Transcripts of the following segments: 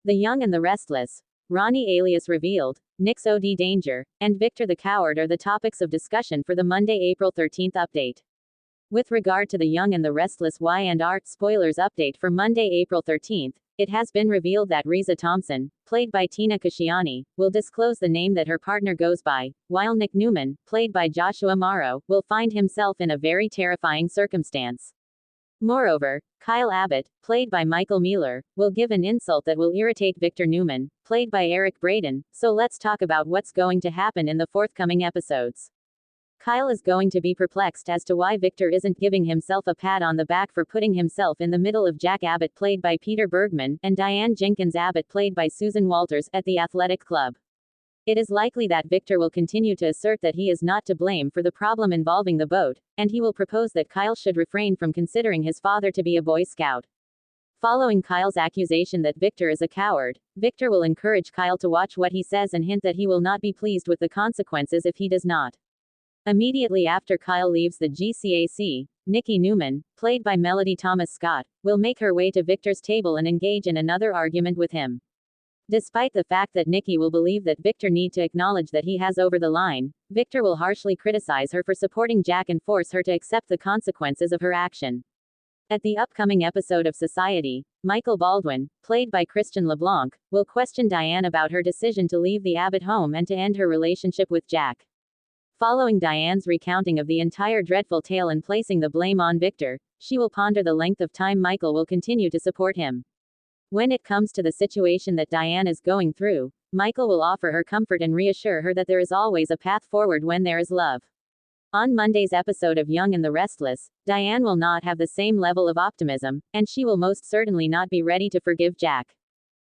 The Young and the Restless, Ronnie Alias revealed, Nick's OD danger, and Victor the Coward are the topics of discussion for the Monday, April 13th update. With regard to the Young and the Restless Y&R spoilers update for Monday, April 13th, it has been revealed that Reza Thompson, played by Tina Kashiani, will disclose the name that her partner goes by, while Nick Newman, played by Joshua Morrow, will find himself in a very terrifying circumstance. Moreover, Kyle Abbott, played by Michael Mueller, will give an insult that will irritate Victor Newman, played by Eric Braeden, so let's talk about what's going to happen in the forthcoming episodes. Kyle is going to be perplexed as to why Victor isn't giving himself a pat on the back for putting himself in the middle of Jack Abbott played by Peter Bergman, and Diane Jenkins Abbott played by Susan Walters, at the athletic club. It is likely that Victor will continue to assert that he is not to blame for the problem involving the boat, and he will propose that Kyle should refrain from considering his father to be a Boy Scout. Following Kyle's accusation that Victor is a coward, Victor will encourage Kyle to watch what he says and hint that he will not be pleased with the consequences if he does not. Immediately after Kyle leaves the GCAC, Nikki Newman, played by Melody Thomas Scott, will make her way to Victor's table and engage in another argument with him. Despite the fact that Nikki will believe that Victor need to acknowledge that he has over the line, Victor will harshly criticize her for supporting Jack and force her to accept the consequences of her action. At the upcoming episode of Society, Michael Baldwin, played by Christian LeBlanc, will question Diane about her decision to leave the Abbott home and to end her relationship with Jack. Following Diane's recounting of the entire dreadful tale and placing the blame on Victor, she will ponder the length of time Michael will continue to support him. When it comes to the situation that Diane is going through, Michael will offer her comfort and reassure her that there is always a path forward when there is love. On Monday's episode of Young and the Restless, Diane will not have the same level of optimism, and she will most certainly not be ready to forgive Jack.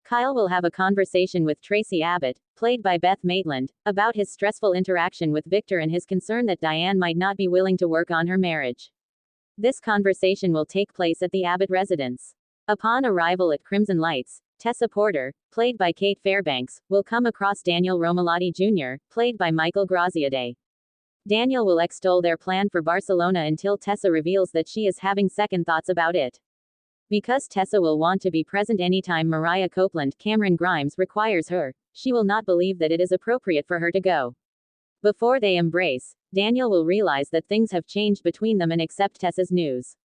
Kyle will have a conversation with Tracy Abbott, played by Beth Maitland, about his stressful interaction with Victor and his concern that Diane might not be willing to work on her marriage. This conversation will take place at the Abbott residence. Upon arrival at Crimson Lights, Tessa Porter, played by Kate Fairbanks, will come across Daniel Romalotti Jr., played by Michael Graziadei. Daniel will extol their plan for Barcelona until Tessa reveals that she is having second thoughts about it. Because Tessa will want to be present anytime Mariah Copeland Cameron Grimes requires her, she will not believe that it is appropriate for her to go. Before they embrace, Daniel will realize that things have changed between them and accept Tessa's news.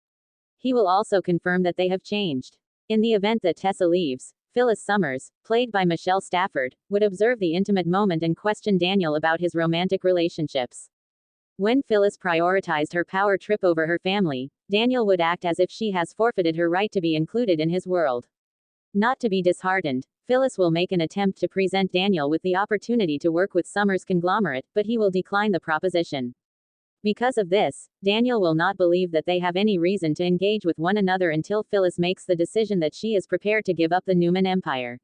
He will also confirm that they have changed. In the event that Tessa leaves, Phyllis Summers, played by Michelle Stafford, would observe the intimate moment and question Daniel about his romantic relationships. When Phyllis prioritized her power trip over her family, Daniel would act as if she has forfeited her right to be included in his world. Not to be disheartened, Phyllis will make an attempt to present Daniel with the opportunity to work with Summers' conglomerate, but he will decline the proposition. Because of this, Daniel will not believe that they have any reason to engage with one another until Phyllis makes the decision that she is prepared to give up the Newman empire.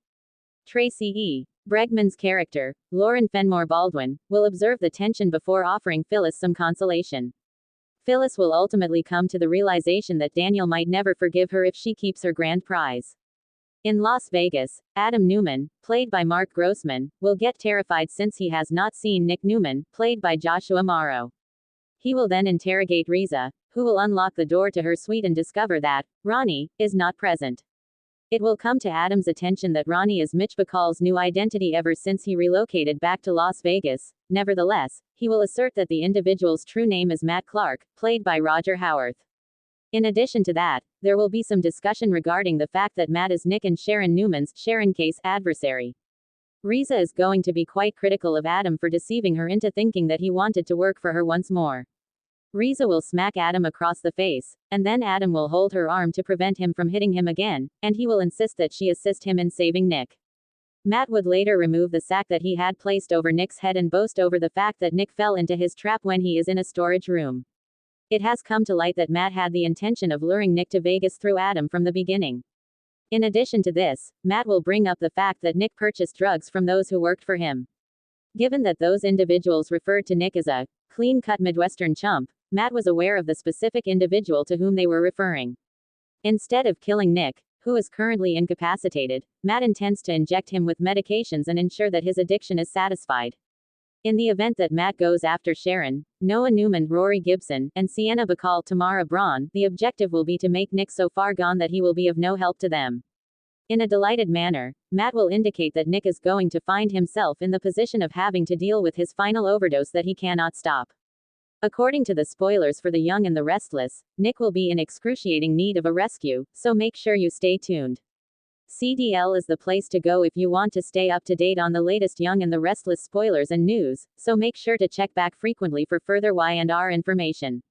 Tracy E. Bregman's character, Lauren Fenmore Baldwin, will observe the tension before offering Phyllis some consolation. Phyllis will ultimately come to the realization that Daniel might never forgive her if she keeps her grand prize. In Las Vegas, Adam Newman, played by Mark Grossman, will get terrified since he has not seen Nick Newman, played by Joshua Morrow. He will then interrogate Reza, who will unlock the door to her suite and discover that Ronnie is not present. It will come to Adam's attention that Ronnie is Mitch Bacall's new identity ever since he relocated back to Las Vegas. Nevertheless, he will assert that the individual's true name is Matt Clark, played by Roger Howarth. In addition to that, there will be some discussion regarding the fact that Matt is Nick and Sharon Newman's Sharon case adversary. Reza is going to be quite critical of Adam for deceiving her into thinking that he wanted to work for her once more. Reza will smack Adam across the face, and then Adam will hold her arm to prevent him from hitting him again, and he will insist that she assist him in saving Nick. Matt would later remove the sack that he had placed over Nick's head and boast over the fact that Nick fell into his trap when he is in a storage room. It has come to light that Matt had the intention of luring Nick to Vegas through Adam from the beginning. In addition to this, Matt will bring up the fact that Nick purchased drugs from those who worked for him. Given that those individuals referred to Nick as a clean-cut Midwestern chump, Matt was aware of the specific individual to whom they were referring. Instead of killing Nick, who is currently incapacitated, Matt intends to inject him with medications and ensure that his addiction is satisfied. In the event that Matt goes after Sharon, Noah Newman, Rory Gibson, and Sienna Bacall Tamara Braun, the objective will be to make Nick so far gone that he will be of no help to them. In a delighted manner, Matt will indicate that Nick is going to find himself in the position of having to deal with his final overdose that he cannot stop. According to the spoilers for The Young and the Restless, Nick will be in excruciating need of a rescue, so make sure you stay tuned. CDL is the place to go if you want to stay up to date on the latest Young and the Restless spoilers and news, so make sure to check back frequently for further Y&R information.